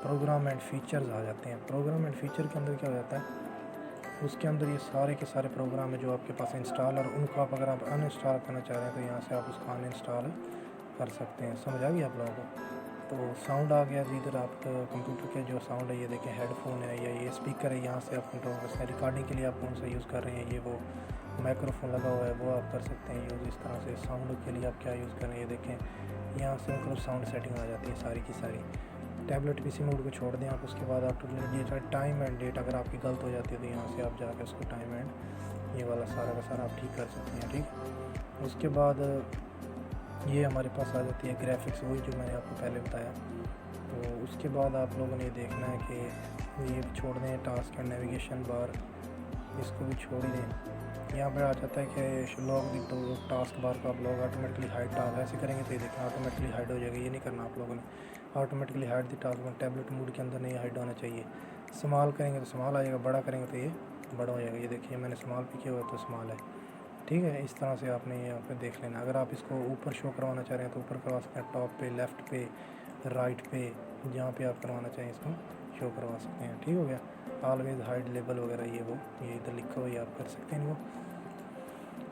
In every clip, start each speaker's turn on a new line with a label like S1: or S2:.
S1: Programme and features आ जाते हैं। Programme and feature के अंदर क्या हो जाता है, उसके अंदर ये सारे के सारे प्रोग्राम है जो आपके पास इंस्टॉल, और उनको आप अगर आप अनइंस्टॉल करना चाह रहे हैं तो यहाँ से आप उसको अनइंस्टॉल कर सकते हैं। समझ आ गई आप लोगों को? तो साउंड आ गया जी, इधर आप कंप्यूटर के जो साउंड है ये देखें, हेडफोन है या ये स्पीकर है, यहाँ से आप कंट्रोल कर सकते हैं। रिकॉर्डिंग के लिए आप कौन सा यूज़ कर रहे हैं, ये वो माइक्रोफोन लगा हुआ है वो आप कर सकते हैं यूज़ इस तरह से। साउंड के लिए आप क्या यूज़ कर रहे हैं ये देखें, यहाँ से मतलब साउंड सेटिंग आ जाती है सारी की सारी। टैबलेट पीसी मोड को छोड़ दें आप, उसके बाद आप ये टाइम एंड डेट अगर आपकी गलत हो जाती है तो यहाँ से आप जाकर उसको टाइम एंड ये वाला सारा का सारा आप ठीक कर सकते हैं। ठीक, उसके बाद ये हमारे पास आ जाती है ग्राफिक्स, वही जो मैंने आपको पहले बताया। तो उसके बाद आप लोगों ने देखना है कि ये छोड़ दें टास्क एंड नेविगेशन बार, इसको भी छोड़ दें। यहाँ पर आ जाता है कि लॉग भी, तो टास्क बार का आप लोग ऑटोमेटिकली हाइड टास्क ऐसे करेंगे तो ये देखें ऑटोमेटिकली हाइड हो जाएगा। ये नहीं करना आप लोगों ने, ऑटोमेटिकली हाइड द टास्क में टैबलेट मोड के अंदर नहीं हाइड होना चाहिए। स्मॉल करेंगे तो स्मॉल आएगा, बड़ा करेंगे तो ये बड़ा हो जाएगा। ये देखिए मैंने स्मॉल भी किया हुआ तो स्मॉल है। ठीक है, इस तरह से आपने यहाँ पे देख लेना। अगर आप इसको ऊपर शो करवाना चाह रहे हैं तो ऊपर करवा सकते हैं, टॉप पे, लेफ़्ट पे, राइट पे, जहाँ पे आप करवाना चाहें इसको शो करवा सकते हैं। ठीक हो गया, ऑलवेज हाइड लेबल वगैरह ये वो ये इधर लिखा हुआ, ये आप कर सकते हैं वो।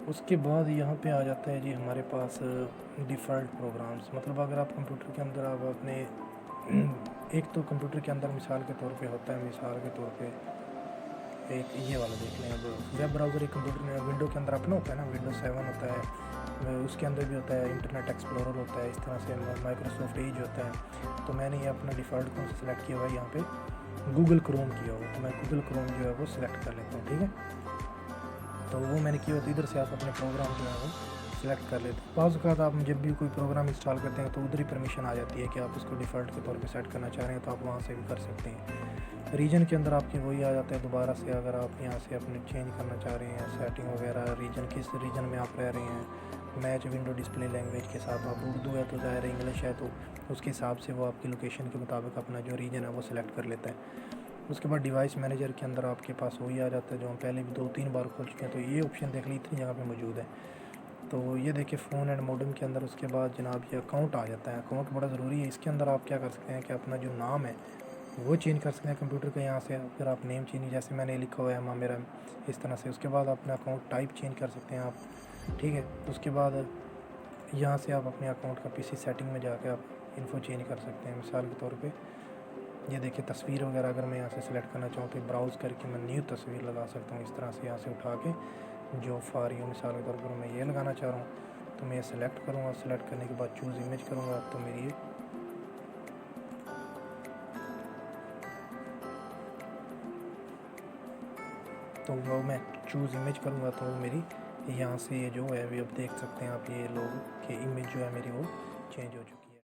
S1: उसके बाद यहाँ पे आ जाता है जी हमारे पास डिफ़ॉल्ट प्रोग्राम्स। मतलब अगर आप कंप्यूटर के अंदर आप अपने एक तो कंप्यूटर के अंदर मिसाल के तौर पे होता है, मिसाल के तौर पे एक ये वाला देख लें। अब वेब ब्राउज़र एक कंप्यूटर में विंडो के अंदर अपना होता है ना, विंडोज़ 7 होता है, उसके अंदर भी होता है इंटरनेट एक्सप्लोरर होता है, इस तरह से माइक्रोसॉफ्ट एज होता है। तो मैंने ये अपना डिफ़ॉल्ट कौन सा सेलेक्ट किया हुआ है, यहाँ पे गूगल क्रोम किया हुआ, तो मैं गूगल क्रोम जो है वो सिलेक्ट कर लेता हूँ। ठीक है, तो वो मैंने किया होता है। इधर से आप अपने प्रोग्राम जो है वो सिलेक्ट कर लेते हैं। बाज़ औक़ात आप जब भी कोई प्रोग्राम इंस्टॉल करते हैं तो उधर ही परमिशन आ जाती है कि आप उसको डिफ़ॉल्ट के तौर पे सेट करना चाह रहे हैं, तो आप वहाँ से भी कर सकते हैं। रीजन के अंदर आपके वही आ जाता है दोबारा से, अगर आप यहाँ से अपने चेंज करना चाह रहे हैं सेटिंग वगैरह, रीजन किस रीजन में आप रह रहे हैं, मैच विंडो डिस्प्ले लैंग्वेज के साथ। आप उर्दू है तो ज़ाहिर इंग्लिश है तो उसके हिसाब से वो आपकी लोकेशन के मुताबिक अपना जो रीजन है वो सिलेक्ट कर लेता है। उसके बाद डिवाइस मैनेजर के अंदर आपके पास वही आ जाता है जो हम पहले भी 2-3 बार खोल चुके हैं। तो ये ऑप्शन देख ली इतनी जगह पे मौजूद है। तो ये देखिए फ़ोन एंड मॉडेम के अंदर उसके बाद जनाब ये अकाउंट आ जाता है। अकाउंट बड़ा ज़रूरी है। इसके अंदर आप क्या कर सकते हैं कि अपना जो नाम है वो चेंज कर सकते हैं कंप्यूटर के यहाँ से। फिर आप नेम चेंज, जैसे मैंने लिखा हुआ है माँ मेरा, इस तरह से। उसके बाद अपना अकाउंट टाइप चेंज कर सकते हैं आप। ठीक है, उसके बाद यहाँ से आप अपने अकाउंट का पीसी सेटिंग में जाके आप इन्फो चेंज कर सकते हैं। मिसाल के तौर पे ये देखिए तस्वीर वगैरह अगर मैं यहाँ से सिलेक्ट करना चाहूँ तो ब्राउज़ करके मैं न्यू तस्वीर लगा सकता हूँ। इस तरह से यहाँ से उठा के जो फार यू, मिसाल के तौर पर मैं ये लगाना चाह रहा हूँ तो मैं ये सिलेक्ट करूँगा। सिलेक्ट करने के बाद चूज़ इमेज करूँगा तो मेरी ये तो वो मैं चूज़ इमेज करूँगा तो वो मेरी यहाँ से ये जो है अभी आप देख सकते हैं आप, ये लोग कि इमेज जो है मेरी वो चेंज हो चुकी है।